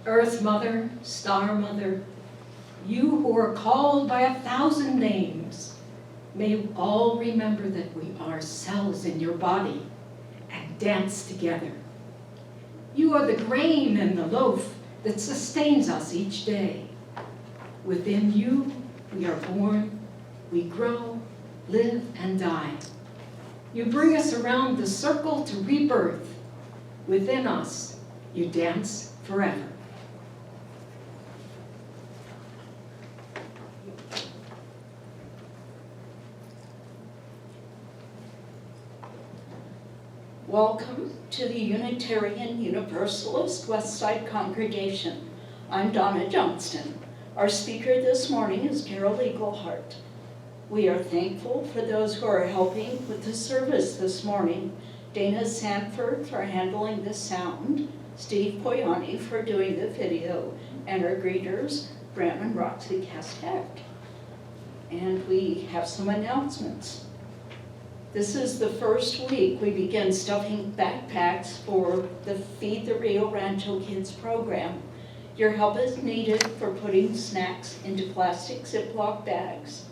Earth Mother, Star Mother, you who are called by 1,000 names, may all remember that we are cells in your body and dance together. You are the grain and the loaf that sustains us each day. Within you, we are born, we grow, live, and die. You bring us around the circle to rebirth. Within us, you dance forever. Welcome to the Unitarian Universalist Westside Congregation. I'm Donna Johnston. Our speaker this morning is Carole Eagleheart. We are thankful for those who are helping with the service this morning. Dana Sanford for handling the sound, Steve Poyani for doing the video, and our greeters, Bram and Roxy Castek. And we have some announcements. This is the first week we begin stuffing backpacks for the Feed the Rio Rancho Kids program. Your help is needed for putting snacks into plastic Ziploc bags.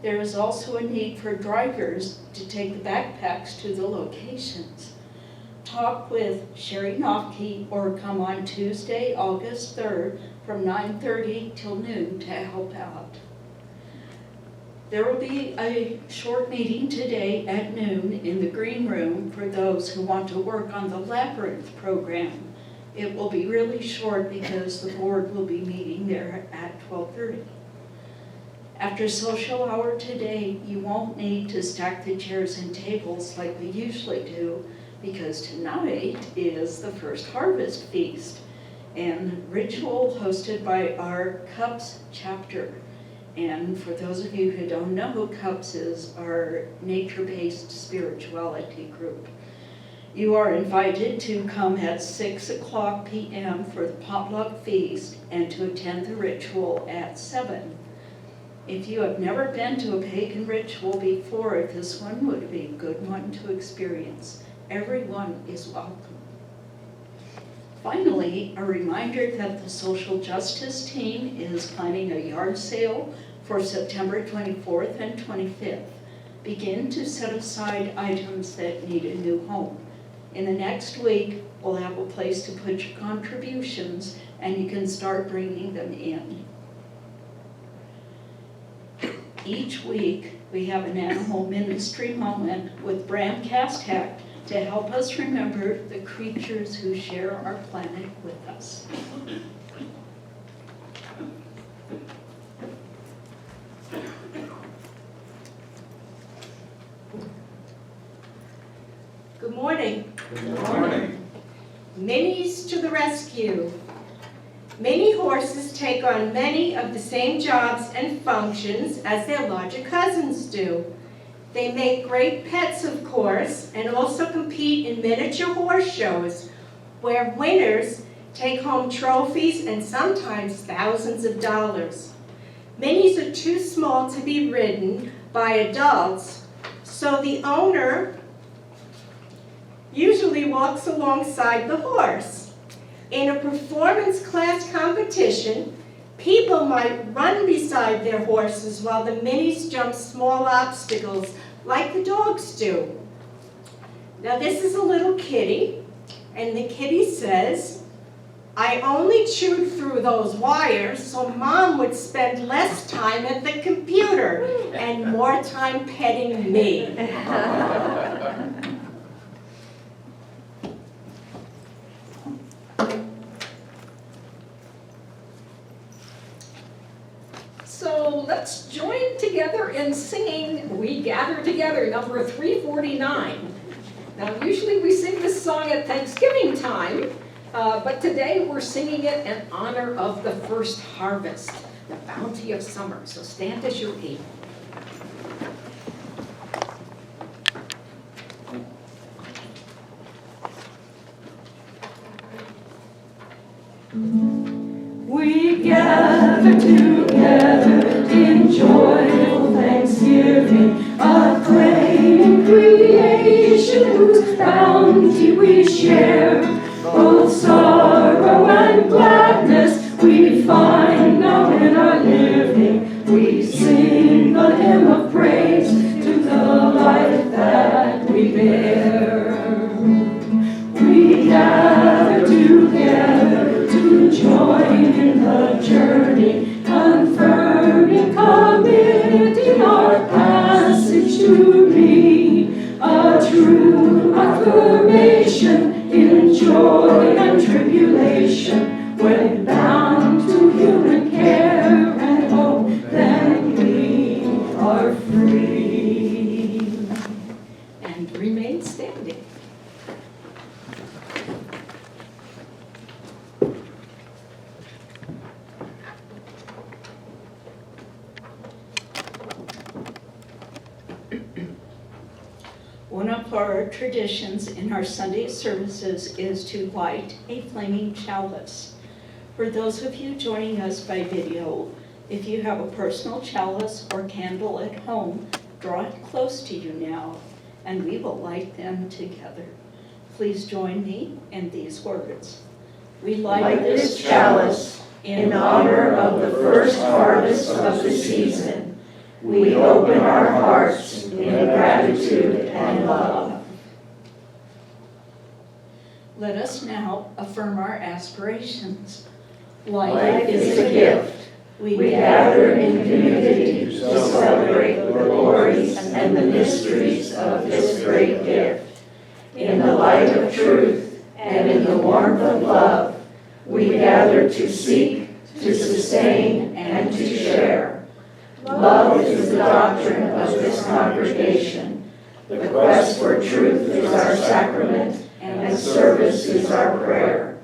There is also a need for drivers to take the backpacks to the locations. Talk with Sherry Nofke or come on Tuesday, August 3rd from 9:30 till noon to help out. There will be a short meeting today at noon in the green room for those who want to work on the Labyrinth program. It will be really short because the board will be meeting there at 12:30. After social hour today, you won't need to stack the chairs and tables like we usually do because tonight is the first harvest feast and ritual hosted by our CUPS chapter. And for those of you who don't know who CUPS is, our nature-based spirituality group. You are invited to come at 6:00 p.m. for the potluck feast and to attend the ritual at 7. If you have never been to a pagan ritual before, this one would be a good one to experience. Everyone is welcome. Finally, a reminder that the social justice team is planning a yard sale for September 24th and 25th. Begin to set aside items that need a new home. In the next week, we'll have a place to put your contributions and you can start bringing them in. Each week, we have an animal ministry moment with Bram Castek to help us remember the creatures who share our planet with us. Good morning. Good morning. Minis to the rescue. Many horses take on many of the same jobs and functions as their larger cousins do. They make great pets, of course, and also compete in miniature horse shows, where winners take home trophies and sometimes thousands of dollars. Minis are too small to be ridden by adults, so the owner usually walks alongside the horse. In a performance class competition, people might run beside their horses while the minis jump small obstacles like the dogs do. Now this is a little kitty, and the kitty says, "I only chewed through those wires so Mom would spend less time at the computer and more time petting me." So let's join together in singing We Gather Together, number 349. Now usually we sing this song at Thanksgiving time, but today we're singing it in honor of the first harvest, the bounty of summer. So stand as you're able. We gather together in joyful thanksgiving, acclaiming creation whose bounty we share, both sorrow and gladness. creation, in joy and tribulation, when bound to human care and hope, then we are free. And remain standing. One of our traditions in our Sunday services is to light a flaming chalice. For those of you joining us by video, if you have a personal chalice or candle at home, draw it close to you now, and we will light them together. Please join me in these words. We Light this chalice in honor of the first harvest of the season. We open our hearts in gratitude and love. Let us now affirm our aspirations. Life is a gift. We gather in community to celebrate the glories and the mysteries of this great gift. In the light of truth and in the warmth of love, we gather to seek, to sustain, and to share. Love is the doctrine of this congregation. The quest for truth is our sacrament, and service is our prayer.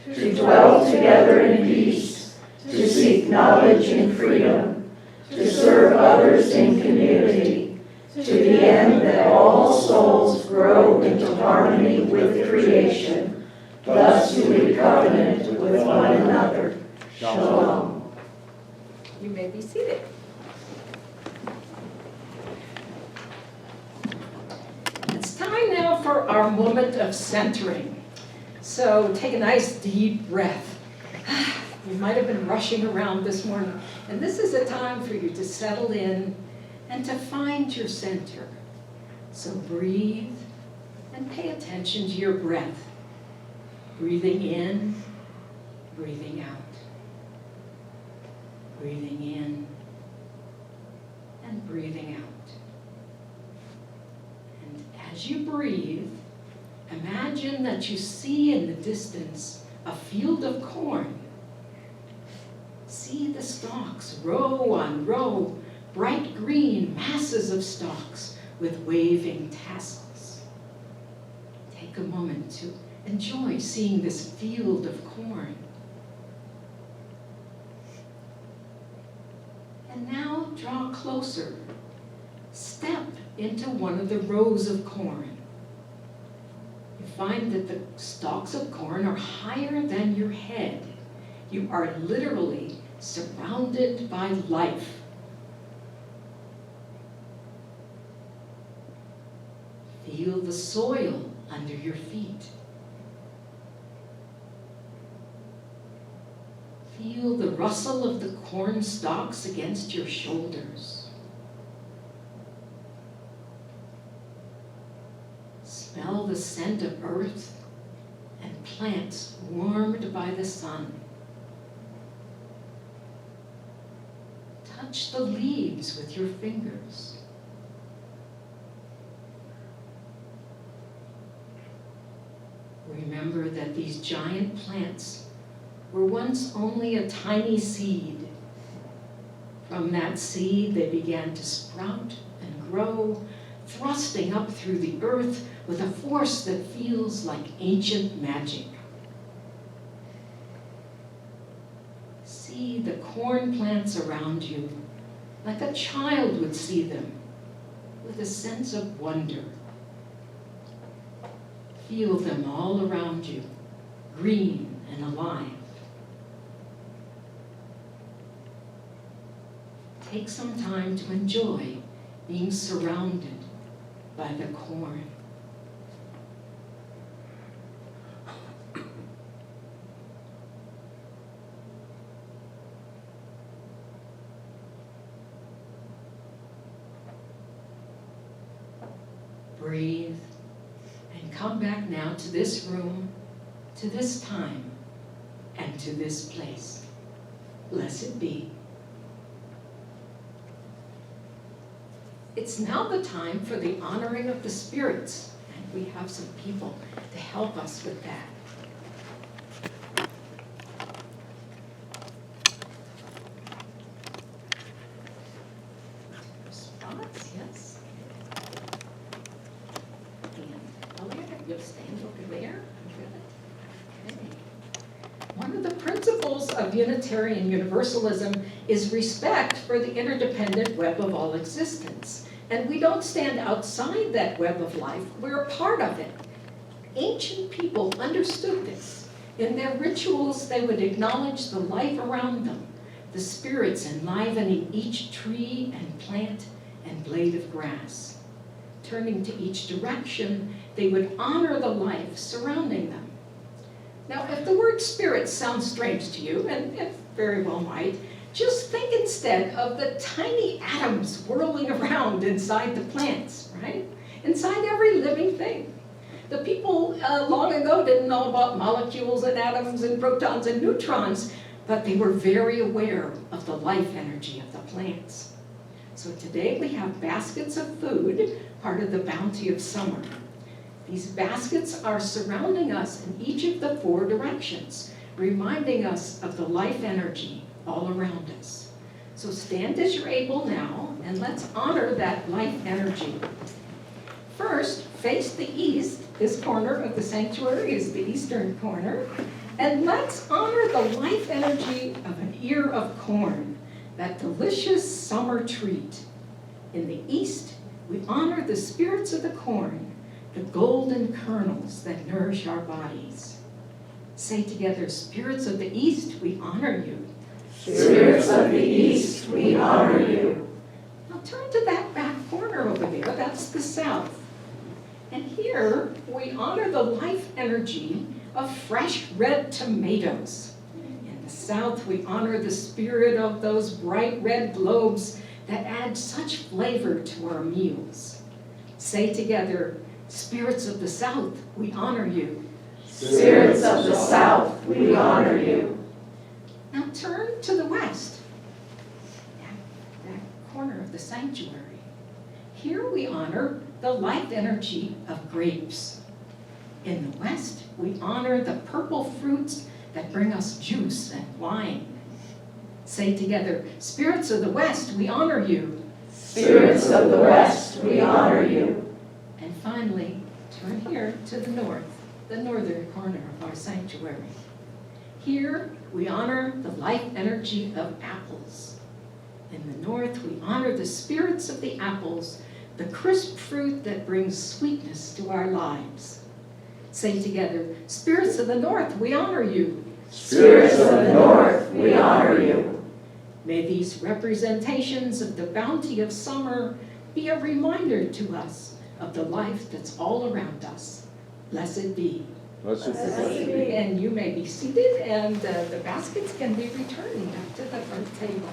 To dwell together in peace, to seek knowledge in freedom, to serve others in community, to the end that all souls grow into harmony with creation. Thus do we covenant with one another. Shalom. You may be seated. It's time now for our moment of centering. So take a nice deep breath. You might have been rushing around this morning, and this is a time for you to settle in and to find your center. So breathe and pay attention to your breath. Breathing in, breathing out. Breathing in and breathing out. And as you breathe, imagine that you see in the distance a field of corn. See the stalks, row on row, bright green masses of stalks with waving tassels. Take a moment to enjoy seeing this field of corn. And now draw closer. Step into one of the rows of corn. You find that the stalks of corn are higher than your head. You are literally surrounded by life. Feel the soil under your feet. Feel the rustle of the corn stalks against your shoulders. Smell the scent of earth and plants warmed by the sun. Touch the leaves with your fingers. Remember that these giant plants were once only a tiny seed. From that seed, they began to sprout and grow, thrusting up through the earth with a force that feels like ancient magic. See the corn plants around you like a child would see them, with a sense of wonder. Feel them all around you, green and alive. Take some time to enjoy being surrounded by the corn. Breathe and come back now to this room, to this time, and to this place. Blessed be. It's now the time for the honoring of the spirits, and we have some people to help us with that. Spots, yes. And Elliot, you'll stand over there. Good. Okay. One of the principles of Unitarian Universalism is respect for the interdependent web of all existence. And we don't stand outside that web of life, we're a part of it. Ancient people understood this. In their rituals, they would acknowledge the life around them, the spirits enlivening each tree and plant and blade of grass. Turning to each direction, they would honor the life surrounding them. Now, if the word spirit sounds strange to you, and it very well might, just think instead of the tiny atoms whirling around inside the plants, right? Inside every living thing. The people long ago didn't know about molecules and atoms and protons and neutrons, but they were very aware of the life energy of the plants. So today we have baskets of food, part of the bounty of summer. These baskets are surrounding us in each of the 4 directions, reminding us of the life energy all around us. So stand as you're able now, and let's honor that life energy. First, face the east. This corner of the sanctuary is the eastern corner. And let's honor the life energy of an ear of corn, that delicious summer treat. In the east, we honor the spirits of the corn, the golden kernels that nourish our bodies. Say together, spirits of the east, we honor you. Spirits of the east, we honor you. Now turn to that back corner over there, that's the south. And here, we honor the life energy of fresh red tomatoes. In the south, we honor the spirit of those bright red globes that add such flavor to our meals. Say together, spirits of the south, we honor you. Spirits of the south, we honor you. Now turn to the west, that corner of the sanctuary. Here we honor the life energy of grapes. In the west, we honor the purple fruits that bring us juice and wine. Say together, spirits of the west, we honor you. Spirits of the west, we honor you. And finally, turn here to the north, the northern corner of our sanctuary. Here, we honor the life energy of apples. In the north, we honor the spirits of the apples, the crisp fruit that brings sweetness to our lives. Say together, spirits of the north, we honor you. Spirits of the north, we honor you. May these representations of the bounty of summer be a reminder to us of the life that's all around us. Blessed be. Blessed be. And you may be seated, and the baskets can be returned to the front table.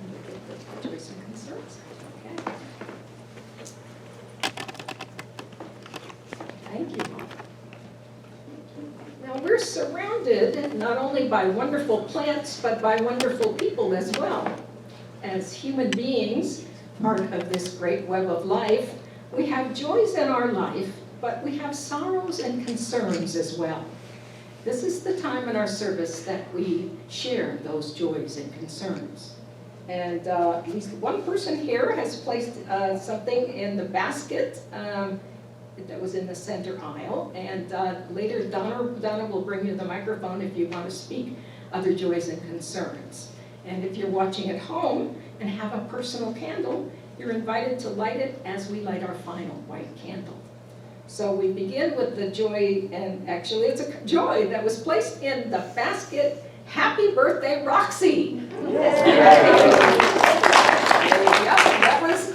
And we'll get the joys and concerns. Okay. Thank you. Now we're surrounded not only by wonderful plants, but by wonderful people as well. As human beings, part of this great web of life, we have joys in our life, but we have sorrows and concerns as well. This is the time in our service that we share those joys and concerns. And at least one person here has placed something in the basket that was in the center aisle. And later, Donna will bring you the microphone if you want to speak other joys and concerns. And if you're watching at home and have a personal candle, you're invited to light it as we light our final white candle. So we begin with the joy, and actually it's a joy that was placed in the basket. Happy birthday, Roxy! Yep,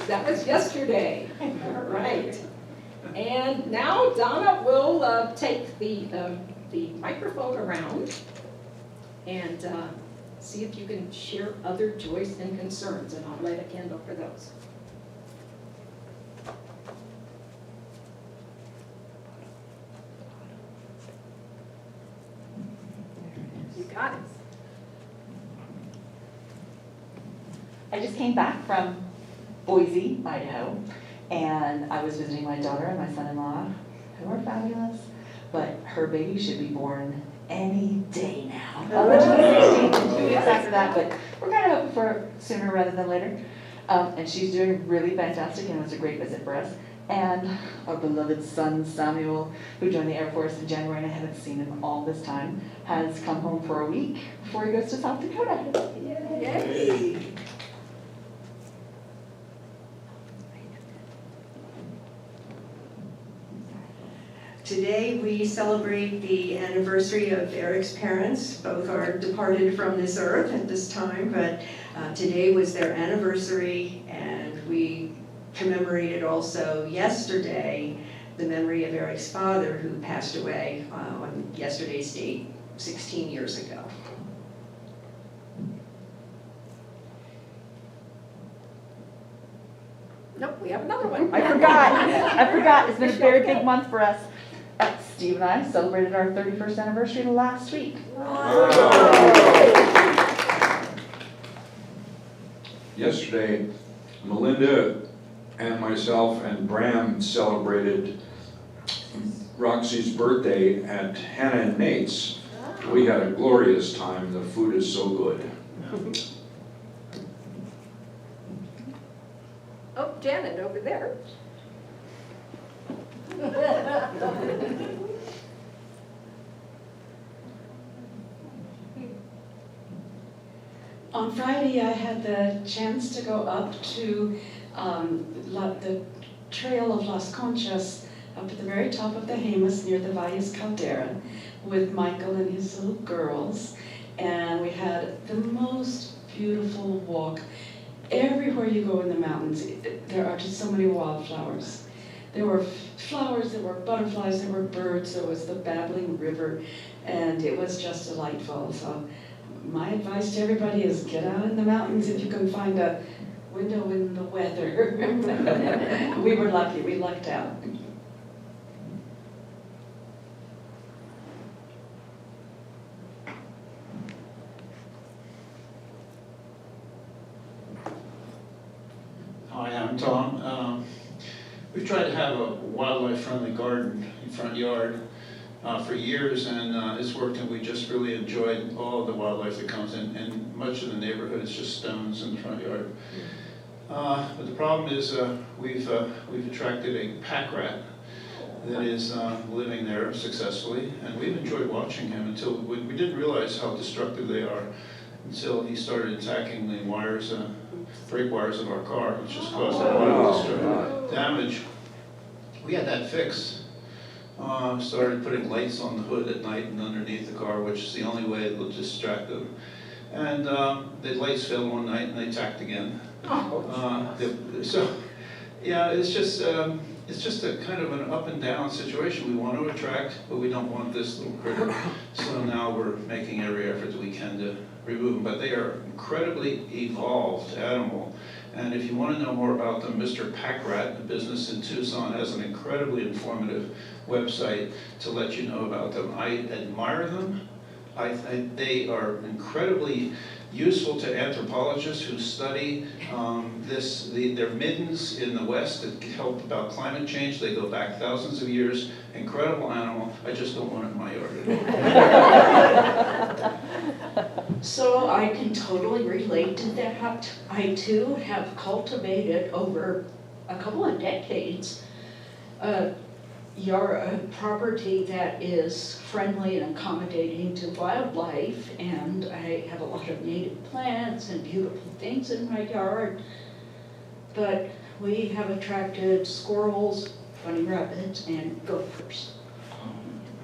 that was yesterday. All right. And now Donna will take the microphone around and see if you can share other joys and concerns, and I'll light a candle for those. You got it. I just came back from Boise, Idaho, And I was visiting my daughter and my son-in-law, who are fabulous, but her baby should be born any day now. On the 16th, 2 weeks after that, but we're kind of hoping for sooner rather than later. And she's doing really fantastic, and it was a great visit for us. And our beloved son, Samuel, who joined the Air Force in January, and I haven't seen him all this time, has come home for a week before he goes to South Dakota. Yay. Today we celebrate the anniversary of Eric's parents. Both are departed from this earth at this time, but today was their anniversary, and we commemorated also yesterday the memory of Eric's father, who passed away on yesterday's date 16 years ago. Nope, we have another one. I forgot, it's been a very big month for us. Steve and I celebrated our 31st anniversary last week. Yesterday, Melinda and myself and Bram celebrated Roxy's birthday at Hannah and Nate's. We had a glorious time. The food is so good. Oh, Janet over there. On Friday, I had the chance to go up to the Trail of Las Conchas, up at the very top of the Jemez near the Valles Caldera, with Michael and his little girls. And we had the most beautiful walk. Everywhere you go in the mountains, there are just so many wildflowers. There were flowers, there were butterflies, there were birds, there was the babbling river, and it was just delightful. So my advice to everybody is get out in the mountains if you can find a window in the weather. We were lucky, we lucked out. Hi, I'm Tom. We've tried to have a wildlife-friendly garden in front yard for years, and it's worked, and we just really enjoyed all the wildlife that comes in, and much of the neighborhood is just stones in the front yard. But the problem is we've attracted a pack rat that is living there successfully, and we've enjoyed watching him until we didn't realize how destructive they are until he started attacking the wires, brake wires of our car, which just caused a lot of damage. We had that fixed. Started putting lights on the hood at night and underneath the car, which is the only way it will distract them. And the lights failed one night and they attacked again. So, yeah, it's just a kind of an up and down situation. We want to attract, but we don't want this little critter. So now we're making every effort that we can to remove them. But they are incredibly evolved animal. And if you want to know more about them, Mr. Packrat, a business in Tucson, has an incredibly informative website to let you know about them. I admire them. They are incredibly useful to anthropologists who study their middens in the West that help about climate change. They go back thousands of years. Incredible animal. I just don't want it in my yard at all. So I can totally relate to that. I too have cultivated over a couple of decades your property that is friendly and accommodating to wildlife, and I have a lot of native plants and beautiful things in my yard. But we have attracted squirrels, bunny rabbits, and gophers.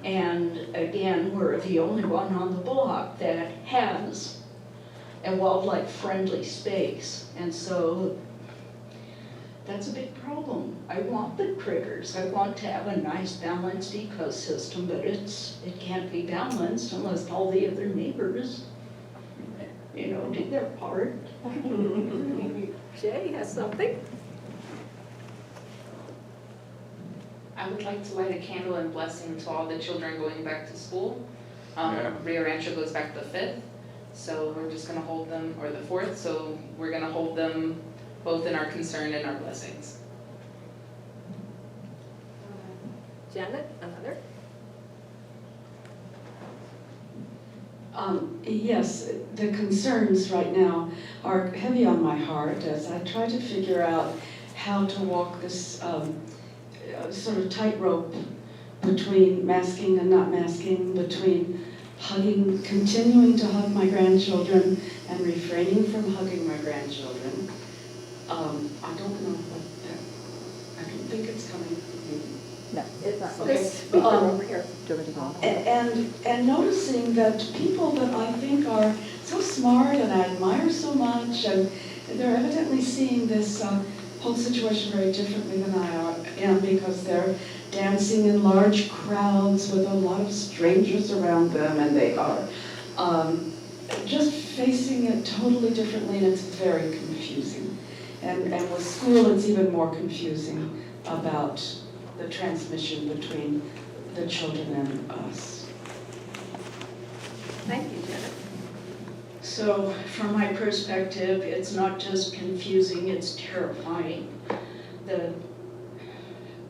And again, we're the only one on the block that has a wildlife-friendly space. And so that's a big problem. I want the critters. I want to have a nice balanced ecosystem, but it can't be balanced unless all the other neighbors, do their part. Jay has something. I would like to light a candle and blessing to all the children going back to school. Yeah. Rio Rancho goes back the 5th, so we're just gonna hold them, or the 4th, so we're gonna hold them both in our concern and our blessings. Janet, another? Yes, the concerns right now are heavy on my heart as I try to figure out how to walk this sort of tightrope between masking and not masking, between hugging, continuing to hug my grandchildren and refraining from hugging my grandchildren. I don't know what that, I don't think it's coming. No, it's not. This speaker over here. And noticing that people that I think are so smart and I admire so much, and they're evidently seeing this whole situation very differently than I am, because they're dancing in large crowds with a lot of strangers around them, and they are just facing it totally differently, and it's very confusing. And with school, it's even more confusing about the transmission between the children and us. Thank you, Janet. So from my perspective, it's not just confusing, it's terrifying. The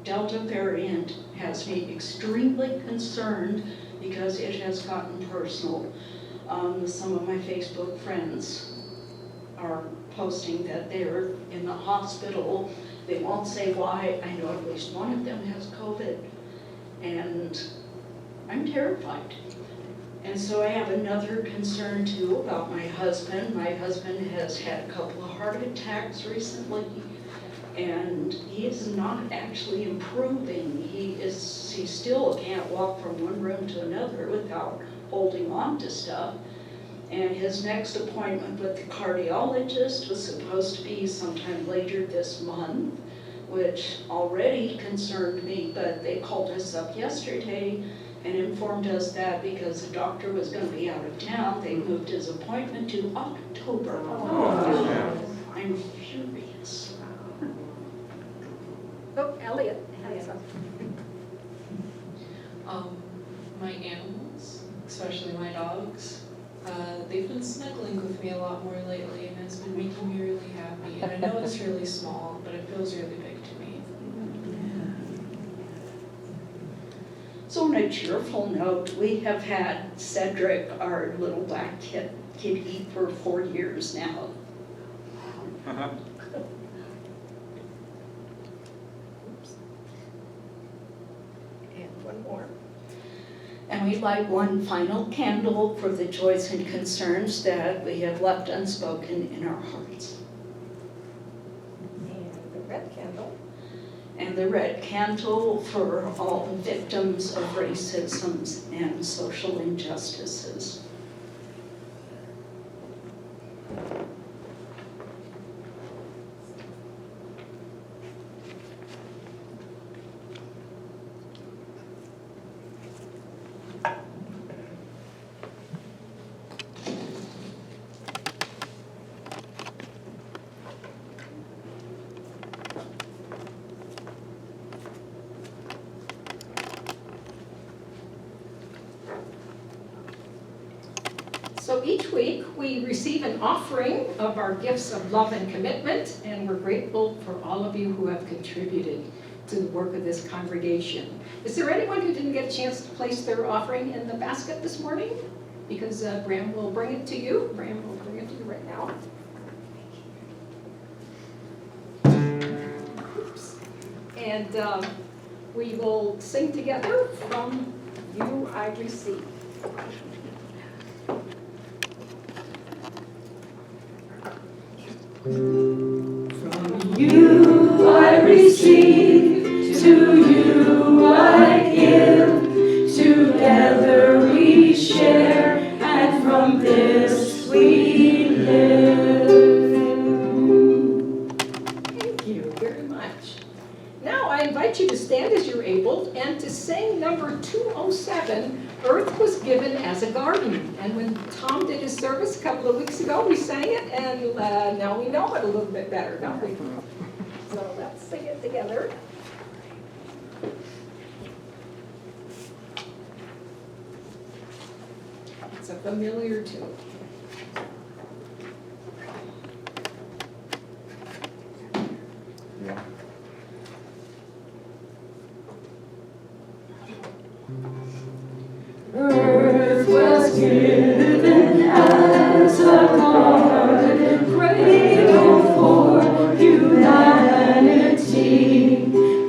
Delta variant has me extremely concerned because it has gotten personal. Some of my Facebook friends are posting that they're in the hospital. They won't say why. I know at least one of them has COVID. And I'm terrified. And so I have another concern too about my husband. My husband has had a couple of heart attacks recently, and he is not actually improving. He still can't walk from one room to another without holding on to stuff. And his next appointment with the cardiologist was supposed to be sometime later this month, which already concerned me, but they called us up yesterday and informed us that because the doctor was going to be out of town, they moved his appointment to October. I'm furious. Oh, Elliot has something. My animals, especially my dogs, they've been snuggling with me a lot more lately, and it's been making me really happy. And I know it's really small, but it feels really big to me. So on a cheerful note, we have had Cedric, our little black kitty, for 4 years now. And one more. And we'd like one final candle for the joys and concerns that we have left unspoken in our hearts. And the red candle. And the red candle for all the victims of racism and social injustices. So each week, we receive an offering of our gifts of love and commitment, and we're grateful for all of you who have contributed to the work of this congregation. Is there anyone who didn't get a chance to place their offering in the basket this morning? Because Bram will bring it to you. Bram will bring it to you right now. Oops. And we will sing together from UUWC. From you I receive, to you I give, together we share, and from this we live. Thank you very much. Now I invite you to stand as you're able and to sing number 207, Earth Was Given as a Garden. And when Tom did his service a couple of weeks ago, we sang it, and now we know it a little bit better, don't we? So let's sing it together. It's a familiar tune. was given as a garden cradle for humanity,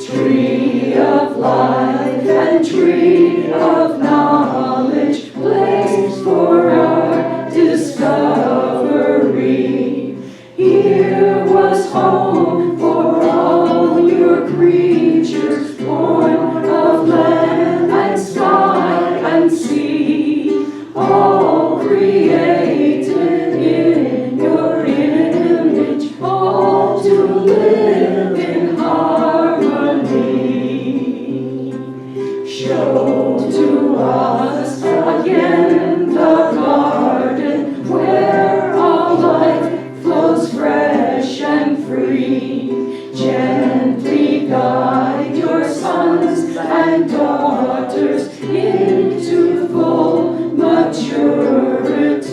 tree of life and tree of knowledge, place for our discovery. Here was home for all your creatures, born of land and sky and sea, all created in your image, all to live in harmony. Show to us again the garden where all life flows fresh and free. Gently guide your sons and daughters into full maturity.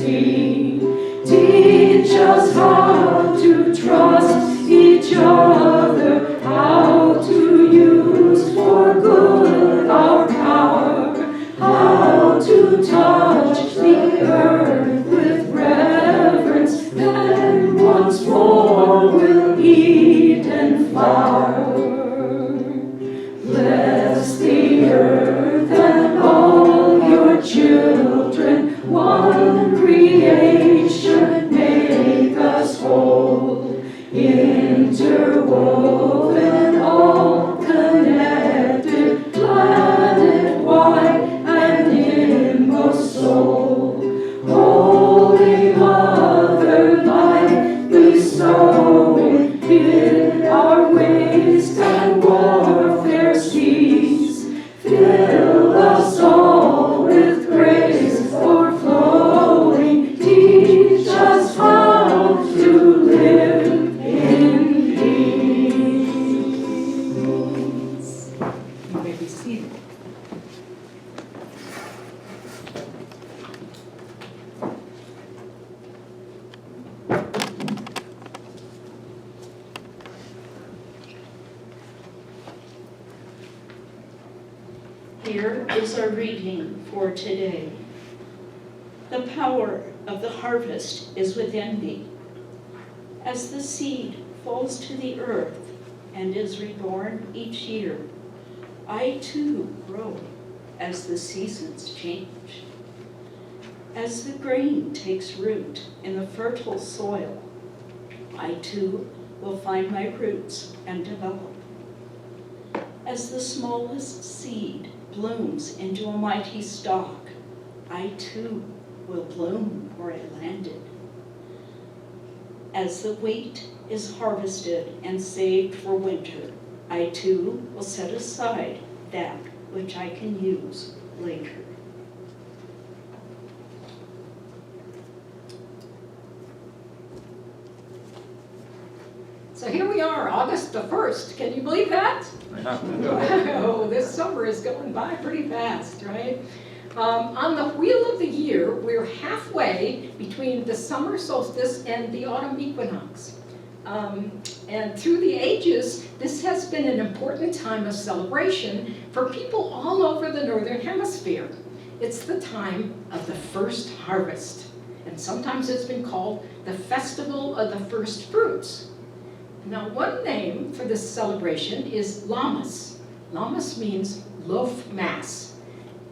Teach us how to trust each other, how to use for good our power, how to touch the earth with reverence, then once more we'll eat and flower. Bless the earth and all your children, one creation make us whole, interwoven, all connected, planet-wide and inmost soul. Holy Mother, life bestowing, bid our waste and warfare cease. Fill us all with grace o'erflowing. Teach us how to live in peace. You may be seated. Here is our reading for today. The power of the harvest is within me. As the seed falls to the earth and is reborn each year, I too grow as the seasons change. As the grain takes root in the fertile soil, I too will find my roots and develop. As the smallest seed blooms into a mighty stalk, I too will bloom where I landed. As the wheat is harvested and saved for winter, I too will set aside that which I can use later. So here we are, August the 1st. Can you believe that? Wow, this summer is going by pretty fast, right? On the wheel of the year, we're halfway between the summer solstice and the autumn equinox. And through the ages, this has been an important time of celebration for people all over the Northern Hemisphere. It's the time of the first harvest, and sometimes it's been called the Festival of the First Fruits. Now, one name for this celebration is Lammas. Lammas means loaf mass.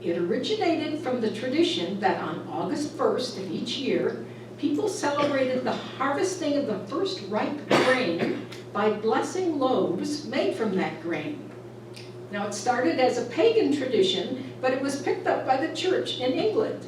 It originated from the tradition that on August 1st of each year, people celebrated the harvesting of the first ripe grain by blessing loaves made from that grain. Now, it started as a pagan tradition, but it was picked up by the church in England.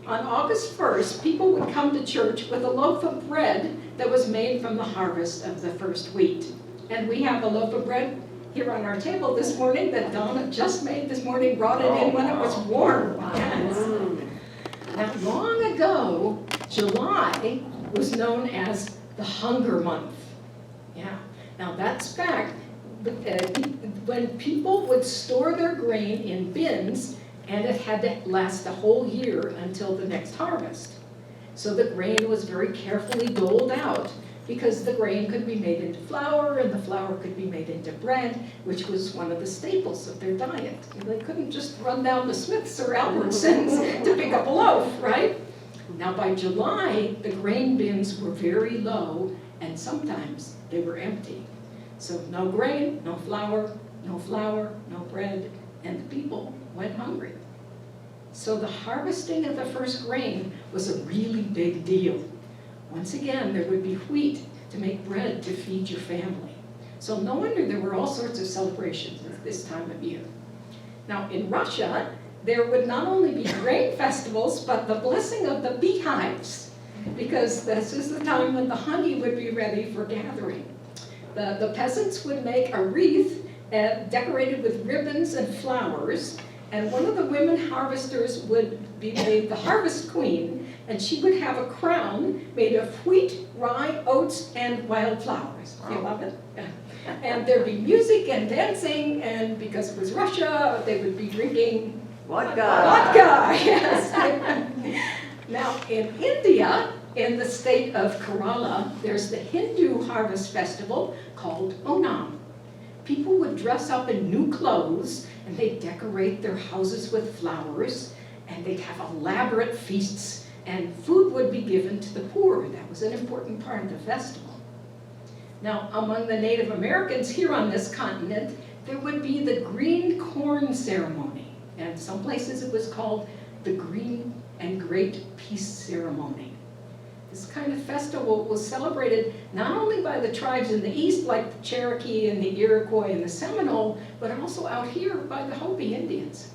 On August 1st, people would come to church with a loaf of bread that was made from the harvest of the first wheat. And we have a loaf of bread here on our table this morning that Donna just made this morning, brought it in when it was warm. Yes. Now, long ago, July was known as the hunger month. Yeah. Now, that's back when people would store their grain in bins, and it had to last the whole year until the next harvest. So the grain was very carefully doled out because the grain could be made into flour and the flour could be made into bread, which was one of the staples of their diet. They couldn't just run down to Smith's or Albertsons to pick up a loaf, right? Now by July, the grain bins were very low and sometimes they were empty. So no grain, no flour, no bread, and the people went hungry. So the harvesting of the first grain was a really big deal. Once again, there would be wheat to make bread to feed your family. So no wonder there were all sorts of celebrations at this time of year. Now in Russia, there would not only be grain festivals, but the blessing of the beehives, because this is the time when the honey would be ready for gathering. The peasants would make a wreath decorated with ribbons and flowers, and one of the women harvesters would be made the harvest queen, and she would have a crown made of wheat, rye, oats, and wildflowers. Do you love it? Yeah. And there'd be music and dancing, and because it was Russia, they would be drinking vodka, yes. Now in India, in the state of Kerala, there's the Hindu harvest festival called Onam. People would dress up in new clothes and they'd decorate their houses with flowers and they'd have elaborate feasts and food would be given to the poor. That was an important part of the festival. Now, among the Native Americans here on this continent, there would be the green corn ceremony. And some places it was called the Green and Great Peace Ceremony. This kind of festival was celebrated not only by the tribes in the east, like the Cherokee and the Iroquois and the Seminole, but also out here by the Hopi Indians.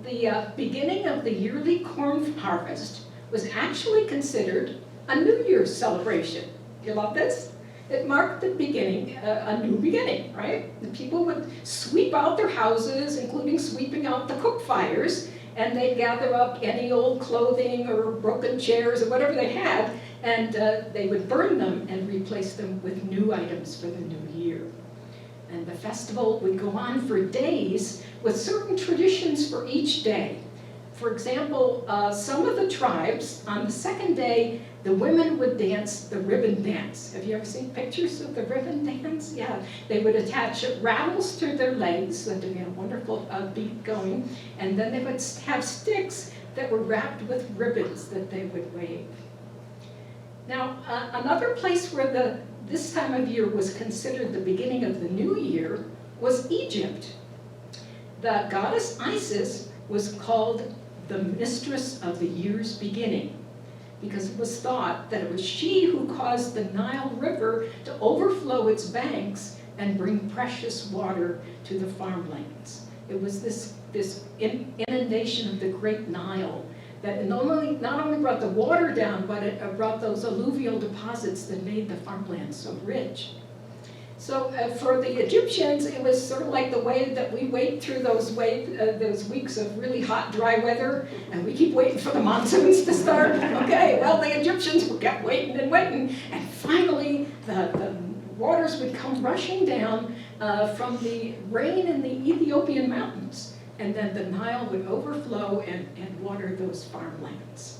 The beginning of the yearly corn harvest was actually considered a New Year's celebration. You love this? It marked the beginning, a new beginning, right? The people would sweep out their houses, including sweeping out the cook fires, and they'd gather up any old clothing or broken chairs or whatever they had, and they would burn them and replace them with new items for the new year. And the festival would go on for days with certain traditions for each day. For example, some of the tribes, on the second day, the women would dance the ribbon dance. Have you ever seen pictures of the ribbon dance? Yeah, they would attach rattles to their legs so that they had a wonderful beat going, and then they would have sticks that were wrapped with ribbons that they would wave. Now, another place where this time of year was considered the beginning of the new year was Egypt. The goddess Isis was called the mistress of the year's beginning, because it was thought that it was she who caused the Nile River to overflow its banks and bring precious water to the farmlands. It was this inundation of the Great Nile that not only brought the water down, but it brought those alluvial deposits that made the farmlands so rich. So for the Egyptians, it was sort of like the way that we wait through those weeks of really hot, dry weather, and we keep waiting for the monsoons to start. Okay, well, the Egyptians kept waiting and waiting, and finally the waters would come rushing down from the rain in the Ethiopian mountains, and then the Nile would overflow and water those farmlands.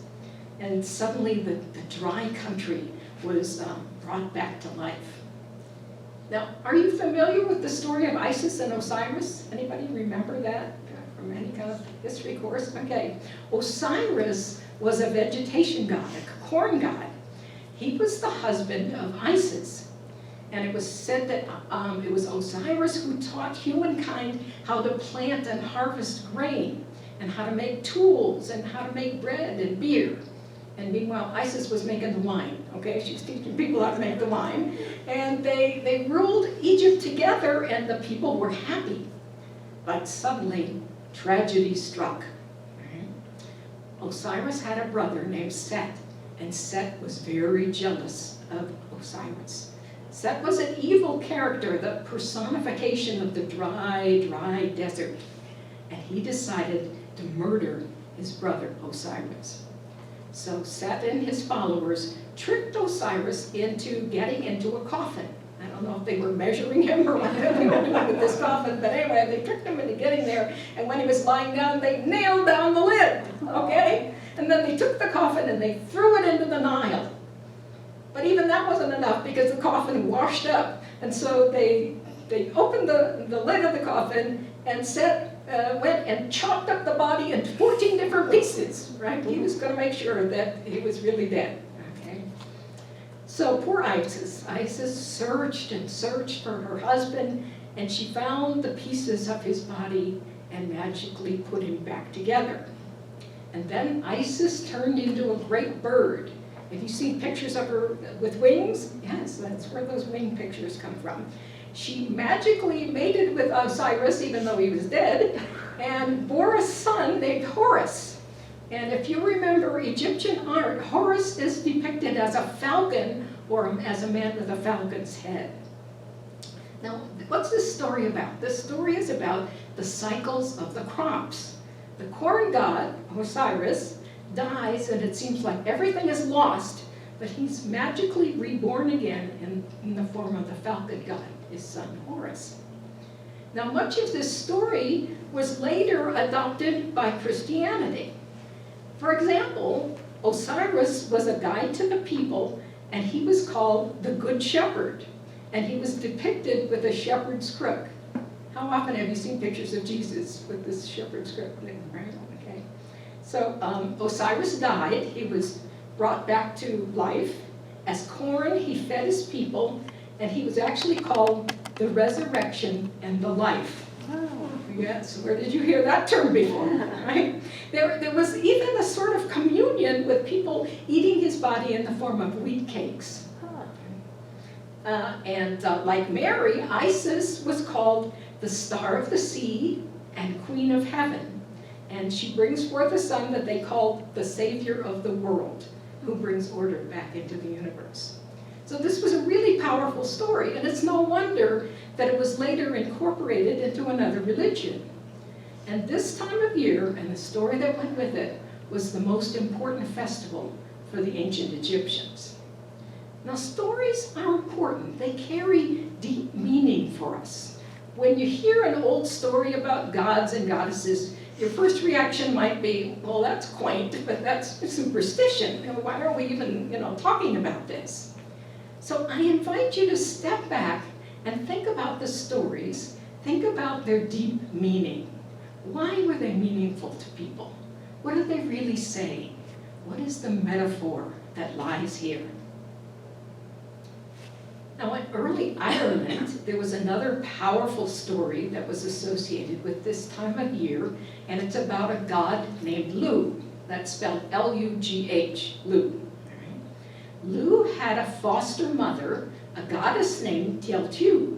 And suddenly the dry country was brought back to life. Now, are you familiar with the story of Isis and Osiris? Anybody remember that from any kind of history course? Okay. Osiris was a vegetation god, a corn god. He was the husband of Isis. And it was said that it was Osiris who taught humankind how to plant and harvest grain, and how to make tools, and how to make bread and beer. And meanwhile, Isis was making the wine, okay? She was teaching people how to make the wine. And they ruled Egypt together, and the people were happy. But suddenly, tragedy struck. Osiris had a brother named Set, and Set was very jealous of Osiris. Set was an evil character, the personification of the dry, dry desert. And he decided to murder his brother Osiris. So Set and his followers tricked Osiris into getting into a coffin. I don't know if they were measuring him or what they were doing with this coffin, but anyway, they tricked him into getting there, and when he was lying down, they nailed down the lid, okay? And then they took the coffin and they threw it into the Nile. But even that wasn't enough because the coffin washed up. And so they opened the lid of the coffin and went and chopped up the body into 14 different pieces, right? He was going to make sure that he was really dead, okay? So poor Isis. Isis searched and searched for her husband, and she found the pieces of his body and magically put him back together. And then Isis turned into a great bird. Have you seen pictures of her with wings? Yes, that's where those wing pictures come from. She magically mated with Osiris, even though he was dead, and bore a son named Horus. And if you remember Egyptian art, Horus is depicted as a falcon or as a man with a falcon's head. Now, what's this story about? This story is about the cycles of the crops. The corn god, Osiris, dies, and it seems like everything is lost, but he's magically reborn again in the form of the falcon god, his son Horus. Now, much of this story was later adopted by Christianity. For example, Osiris was a guide to the people, and he was called the Good Shepherd, and he was depicted with a shepherd's crook. How often have you seen pictures of Jesus with this shepherd's crook? Right? Okay. So Osiris died. He was brought back to life. As corn, he fed his people, and he was actually called the resurrection and the life. Oh. Yes, where did you hear that term before? Right? There was even a sort of communion with people eating his body in the form of wheat cakes. Like Mary, Isis was called the star of the sea and queen of heaven. And she brings forth a son that they called the savior of the world, who brings order back into the universe. So this was a really powerful story, and it's no wonder that it was later incorporated into another religion. And this time of year, and the story that went with it, was the most important festival for the ancient Egyptians. Now, stories are important. They carry deep meaning for us. When you hear an old story about gods and goddesses, your first reaction might be, well, that's quaint, but that's superstition. Why are we even, talking about this? So I invite you to step back and think about the stories. Think about their deep meaning. Why were they meaningful to people? What did they really say? What is the metaphor that lies here? Now, in early Ireland, there was another powerful story that was associated with this time of year, and it's about a god named Lugh. That's spelled L-U-G-H, Lugh. Lugh had a foster mother, a goddess named Teal'c,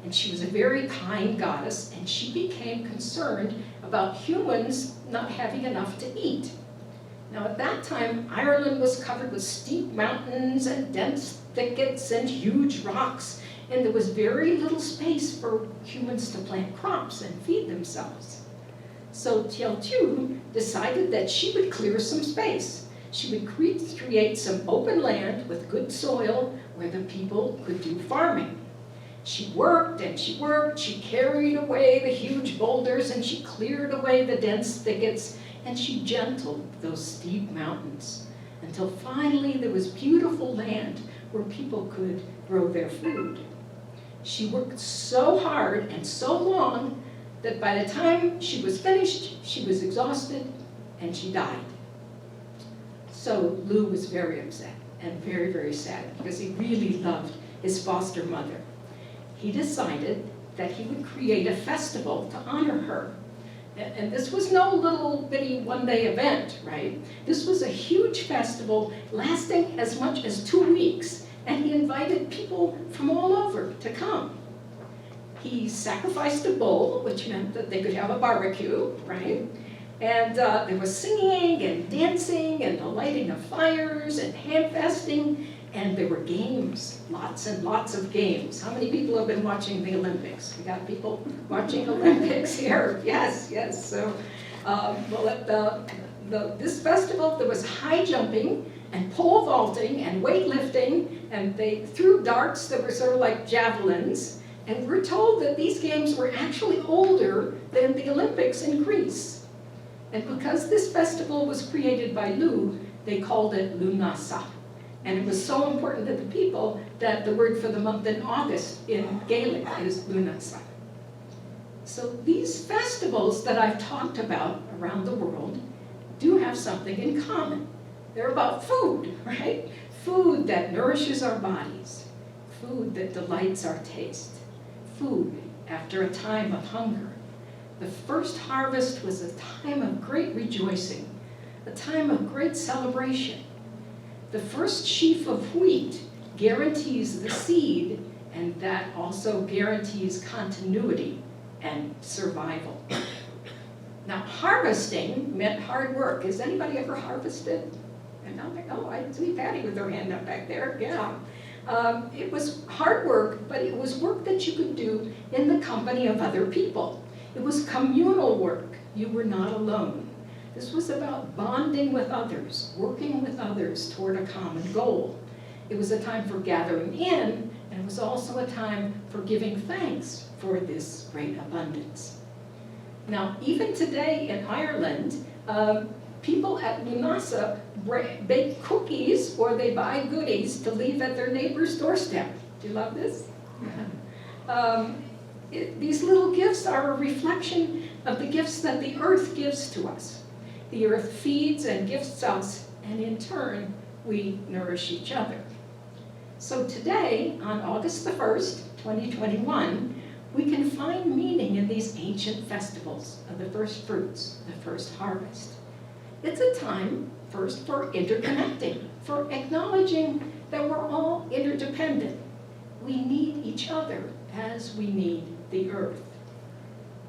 and she was a very kind goddess, and she became concerned about humans not having enough to eat. Now, at that time, Ireland was covered with steep mountains and dense thickets and huge rocks, and there was very little space for humans to plant crops and feed themselves. So Teal'c decided that she would clear some space. She would create some open land with good soil where the people could do farming. She worked and she worked, she carried away the huge boulders and she cleared away the dense thickets, and she gentled those steep mountains until finally there was beautiful land where people could grow their food. She worked so hard and so long that by the time she was finished, she was exhausted and she died. So Lugh was very upset and very, very sad because he really loved his foster mother. He decided that he would create a festival to honor her. And this was no little bitty one-day event, right? This was a huge festival lasting as much as 2 weeks, and he invited people from all over to come. He sacrificed a bull, which meant that they could have a barbecue, right? And there was singing and dancing and the lighting of fires and hand-fasting, and there were games, lots and lots of games. How many people have been watching the Olympics? We got people watching Olympics here. Yes, yes. So, this festival, there was high jumping and pole vaulting and weightlifting, and they threw darts that were sort of like javelins. And we're told that these games were actually older than the Olympics in Greece. And because this festival was created by Lugh, they called it Lunasa. And it was so important to the people that the word for the month in August in Gaelic is Lunasa. So these festivals that I've talked about around the world do have something in common. They're about food, right? Food that nourishes our bodies, food that delights our taste, food after a time of hunger. The first harvest was a time of great rejoicing, a time of great celebration. The first sheaf of wheat guarantees the seed, and that also guarantees continuity and survival. Now, harvesting meant hard work. Has anybody ever harvested? And I'm like, oh, I see Patty with her hand up back there. Yeah. It was hard work, but it was work that you could do in the company of other people. It was communal work. You were not alone. This was about bonding with others, working with others toward a common goal. It was a time for gathering in, and it was also a time for giving thanks for this great abundance. Now, even today in Ireland, people at Lunasa bake cookies or they buy goodies to leave at their neighbor's doorstep. Do you love this? These little gifts are a reflection of the gifts that the earth gives to us. The earth feeds and gifts us, and in turn, we nourish each other. So today, on August the 1st, 2021, we can find meaning in these ancient festivals of the first fruits, the first harvest. It's a time, first, for interconnecting, for acknowledging that we're all interdependent. We need each other as we need the earth.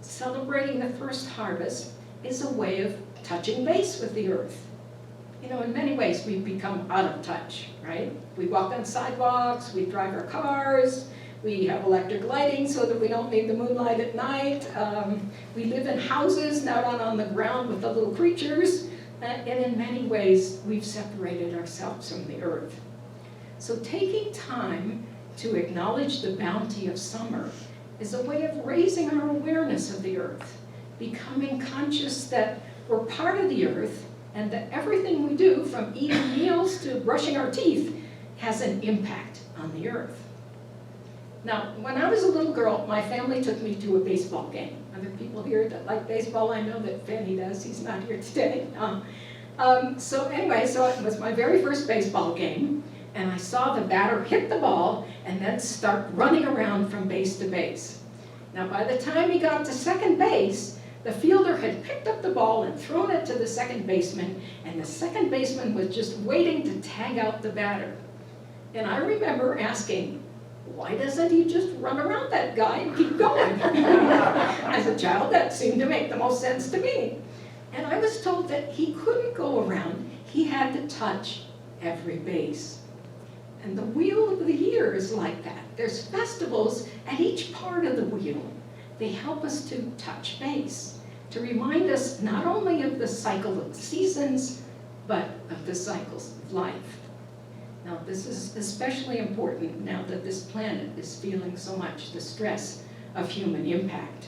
Celebrating the first harvest is a way of touching base with the earth. You know, in many ways, we've become out of touch, right? We walk on sidewalks, we drive our cars, we have electric lighting so that we don't need the moonlight at night. We live in houses, not on the ground with the little creatures. And in many ways, we've separated ourselves from the earth. So taking time to acknowledge the bounty of summer is a way of raising our awareness of the earth, becoming conscious that we're part of the earth and that everything we do, from eating meals to brushing our teeth, has an impact on the earth. Now, when I was a little girl, my family took me to a baseball game. Other people here that like baseball, I know that Fanny does, he's not here today. So it was my very first baseball game, and I saw the batter hit the ball and then start running around from base to base. Now, by the time he got to second base, the fielder had picked up the ball and thrown it to the second baseman, and the second baseman was just waiting to tag out the batter. And I remember asking, why doesn't he just run around that guy and keep going? As a child, that seemed to make the most sense to me. And I was told that he couldn't go around, he had to touch every base. And the wheel of the year is like that. There's festivals at each part of the wheel. They help us to touch base, to remind us not only of the cycle of seasons, but of the cycles of life. Now, this is especially important now that this planet is feeling so much the stress of human impact.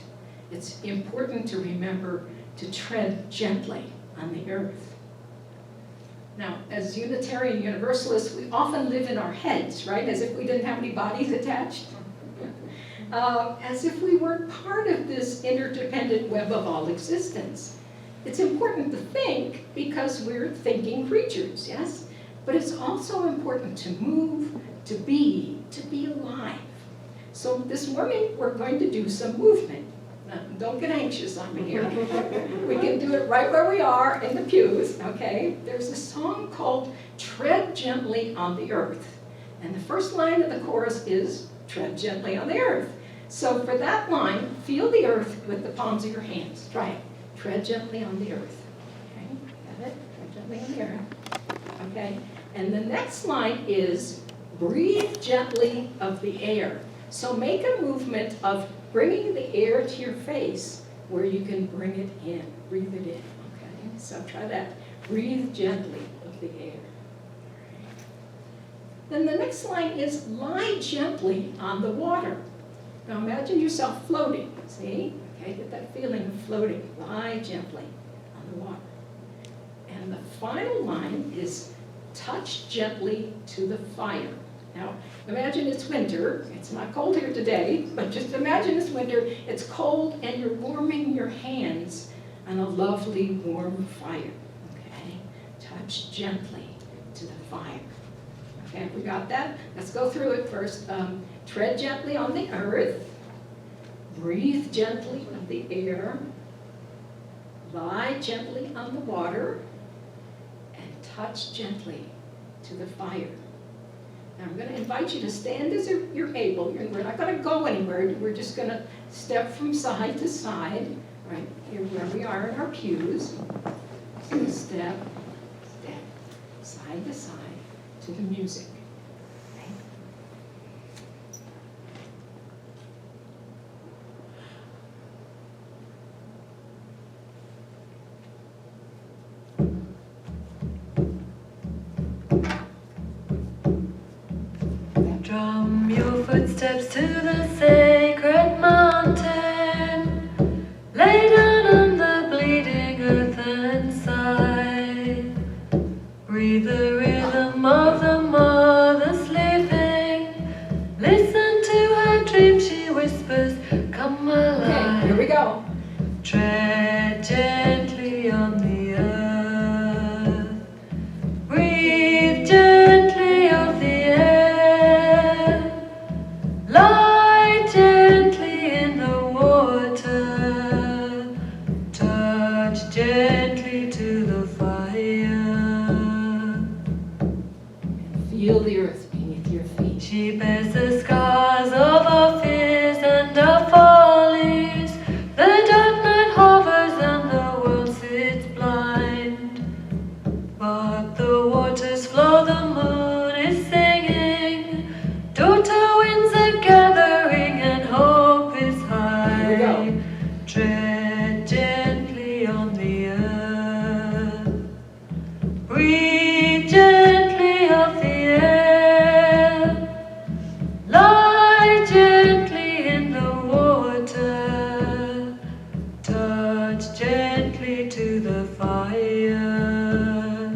It's important to remember to tread gently on the earth. Now, as Unitarian Universalists, we often live in our heads, right? As if we didn't have any bodies attached. As if we weren't part of this interdependent web of all existence. It's important to think because we're thinking creatures, yes? But it's also important to move, to be alive. So this morning, we're going to do some movement. Now, don't get anxious on me here. We can do it right where we are in the pews, okay? There's a song called Tread Gently on the Earth. And the first line of the chorus is, tread gently on the earth. So for that line, feel the earth with the palms of your hands. Try it. Tread gently on the earth. Okay, got it? Tread gently on the earth. Okay, and the next line is breathe gently of the air. So make a movement of bringing the air to your face where you can bring it in. Breathe it in. Okay, so try that. Breathe gently of the air. Then the next line is lie gently on the water. Now imagine yourself floating, see? Okay, get that feeling of floating. Lie gently on the water. And the final line is touch gently to the fire. Now, imagine it's winter. It's not cold here today, but just imagine it's winter. It's cold and you're warming your hands on a lovely warm fire. Okay? Touch gently to the fire. Okay, we got that? Let's go through it first. Tread gently on the earth. Breathe gently of the air. Lie gently on the water. And touch gently to the fire. Now I'm going to invite you to stand as you're able. We're not going to go anywhere. We're just going to step from side to side, right here where we are in our pews. So step, step, side to side to the music. Okay? Drum your footsteps to the sacred mountain. Lay down on the bleeding earth and sigh. Breathe the rhythm of the mother sleeping. Listen to her dream, she whispers, come alive. Okay, here we go. Tread gently on the earth. Breathe gently of the air. Lie gently in the water. Touch gently to the fire. Feel the earth beneath your feet. She bears the scars of our fears and our follies. The dark night hovers and the world sits blind. But the waters flow, the moon is singing. Daughter winds are gathering and hope is high. Here we go. Tread gently on the earth. Breathe gently of the air. Lie gently in the water. Touch gently to the fire.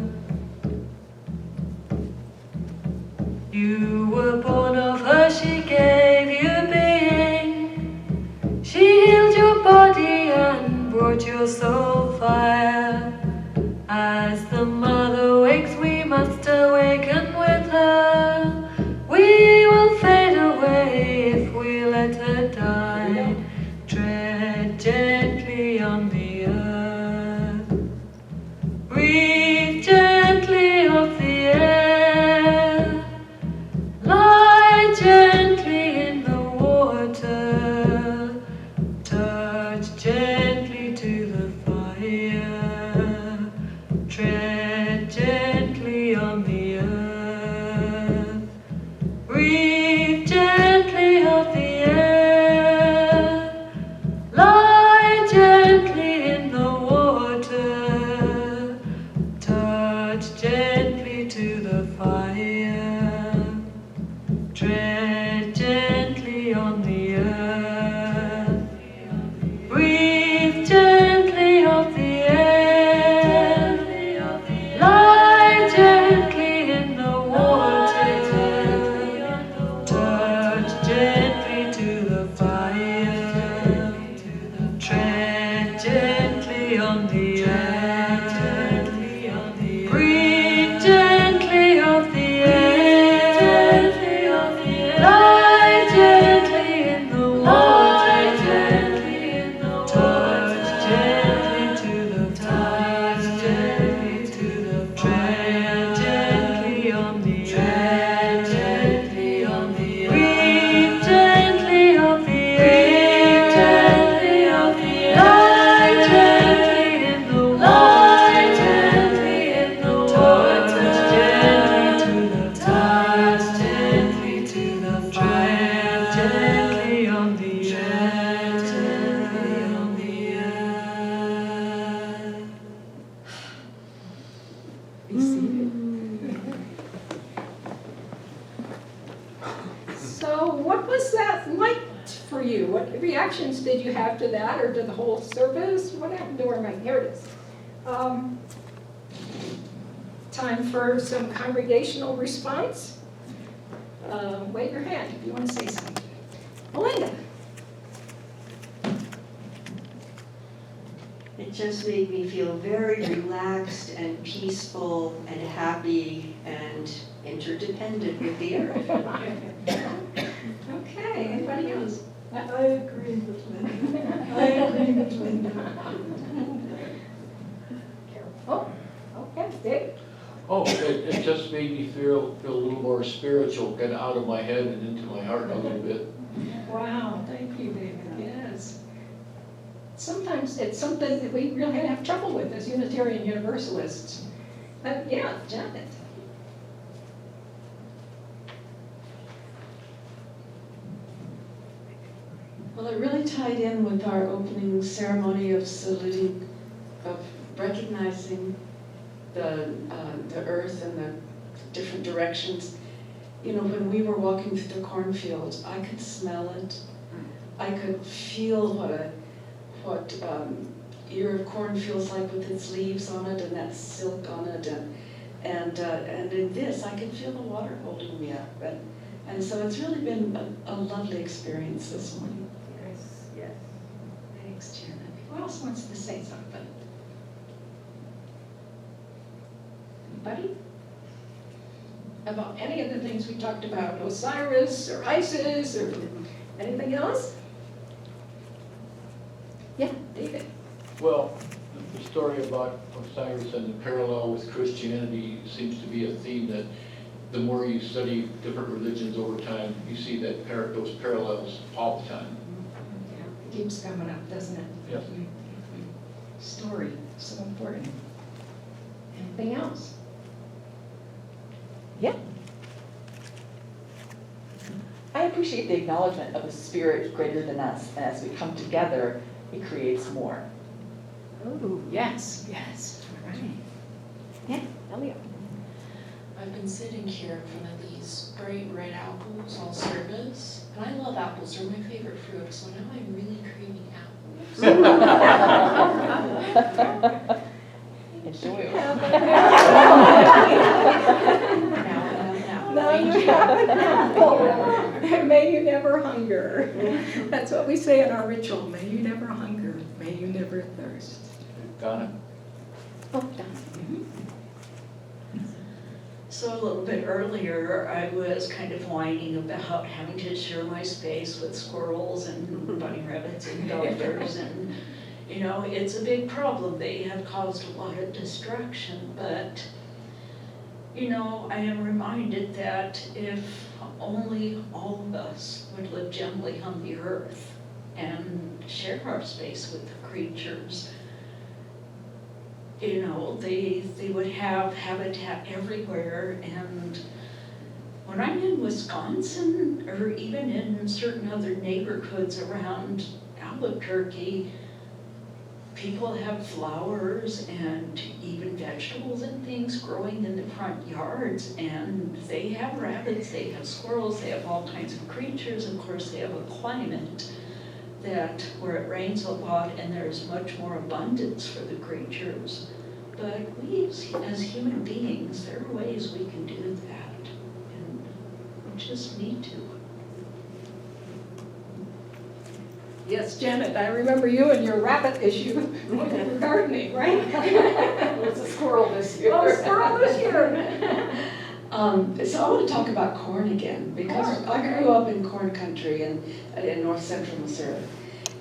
You were born of her, she gave you being. She healed your body and brought your soul fire. As the mother wakes, we must awaken with her. We will fade away if we let her die. Tread gently on the earth. Breathe gently of the air. Lie gently in the water. Touch gently to the fire. Tread gently on the earth. Breathe gently of the air. Lie gently in the water. Touch gently to the fire. Tread gently on the earth. Breathe gently of the air. Lie gently in the water. Touch gently to the fire. Tread gently on the earth. Breathe gently of the air. Lie gently in the water. Touch gently to the fire. Tread gently on the earth. Breathe gently of the air. Lie gently in the water. Touch gently to the fire. Tread gently on the earth. Be seated. So what was that like for you? What reactions did you have to that or to the whole service? What happened to where my hair is? time for some congregational response. Wave your hand if you want to say something. Melinda? It just made me feel very relaxed and peaceful and happy and interdependent with the earth. Okay, anybody else? I agree with Linda. I agree with Linda. Oh, okay, Dave? Oh, it just made me feel a little more spiritual, get out of my head and into my heart a little bit. Wow, thank you, David, yes. Sometimes it's something that we really have trouble with as Unitarian Universalists. But yeah, Janet. Well, it really tied in with our opening ceremony of saluting, of recognizing the earth and the different directions. You know, when we were walking through the cornfields, I could smell it. I could feel what ear of corn feels like with its leaves on it and that silk on it, and in this I could feel the water holding me up, and so it's really been a lovely experience this morning. Yes, yes. Thanks, Janet. Who else wants to say something? Anybody? About any of the things we talked about, Osiris or Isis or anything else? Yeah, David. Well, the story about Osiris and the parallel with Christianity seems to be a theme that the more you study different religions over time, you see that those parallels all the time. Yeah, it keeps coming up, doesn't it? Yep. Story, so important. Anything else? Yeah. I appreciate the acknowledgement of a spirit greater than us, and as we come together, it creates more. Oh, yes, yes, all right. Yeah, Elliot. I've been sitting here in front of these bright red apples all service, and I love apples, they're my favorite fruit, so now I'm really craving apples. Enjoy it. Now, Now you have an apple. May you never hunger. That's what we say in our ritual. May you never hunger. May you never thirst. Donna? Oh, Donna. So a little bit earlier, I was kind of whining about having to share my space with squirrels and bunny rabbits and gophers, and you know, it's a big problem. They have caused a lot of destruction, but you know, I am reminded that if only all of us would live gently on the earth and share our space with the creatures, you know, they would have habitat everywhere. And when I'm in Wisconsin, or even in certain other neighborhoods around Albuquerque, people have flowers and even vegetables and things growing in the front yards, and they have rabbits, they have squirrels, they have all kinds of creatures. Of course, they have a climate that where it rains a lot and there's much more abundance for the creatures. But we as human beings, there are ways we can do that, and we just need to. Yes, Janet, I remember you and your rabbit issue when you were gardening, right? It was a squirrel this year. Oh, squirrel this year. So I want to talk about corn again, because Corn, I grew up in corn country in north central Missouri.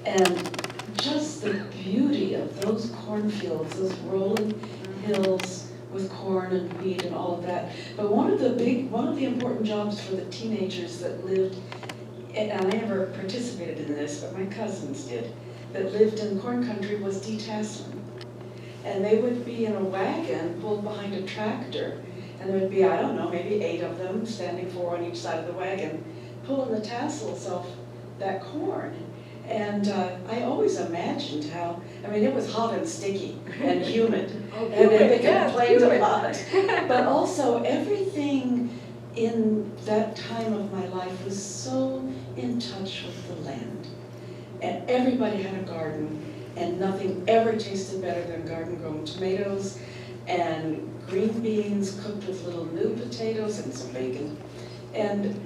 And just the beauty of those cornfields, those rolling hills with corn and wheat and all of that. But one of the important jobs for the teenagers that lived, and I never participated in this, but my cousins did, that lived in corn country, was detasseling. And they would be in a wagon pulled behind a tractor, and there would be, I don't know, maybe 8 of them standing 4 on each side of the wagon, pulling the tassels off that corn. And I always imagined how, I mean, it was hot and sticky and humid, and they complained a lot. But also, everything in that time of my life was so in touch with the land. And everybody had a garden, and nothing ever tasted better than garden-grown tomatoes and green beans cooked with little new potatoes and some bacon, and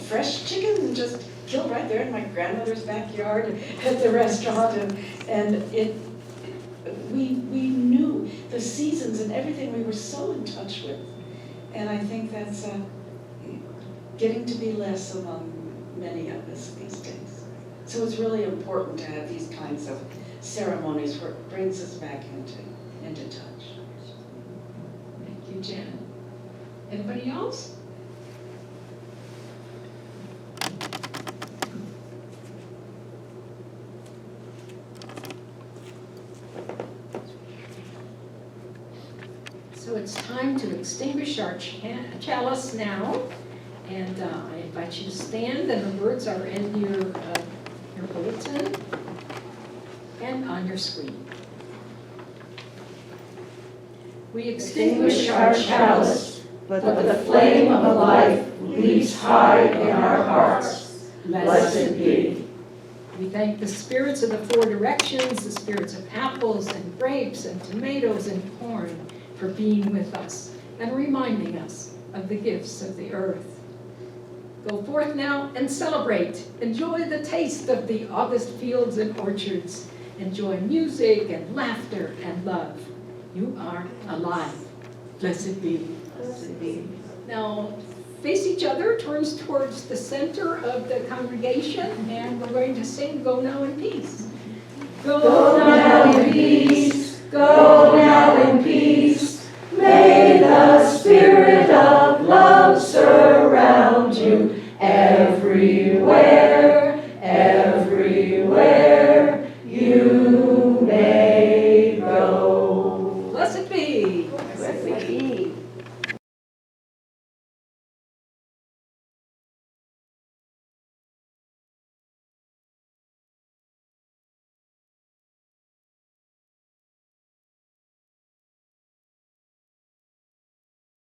fresh chicken just killed right there in my grandmother's backyard at the restaurant, and we knew the seasons and everything. We were so in touch with, and I think that's getting to be less among many of us these days. So it's really important to have these kinds of ceremonies where it brings us back into touch. Thank you, Janet. Anybody else? So it's time to extinguish our chalice now. And I invite you to stand, and the words are in your bulletin and on your screen. We extinguish our chalice, but the flame of life leaps high in our hearts. Blessed be. We thank the spirits of the four directions, the spirits of apples and grapes and tomatoes and corn, for being with us and reminding us of the gifts of the earth. Go forth now and celebrate. Enjoy the taste of the August fields and orchards. Enjoy music and laughter and love. You are alive. Blessed be. Blessed be. Now, face each other, turns towards the center of the congregation, and we're going to sing Go Now in Peace. Go now in peace. Go now in peace. May the spirit of love surround you everywhere.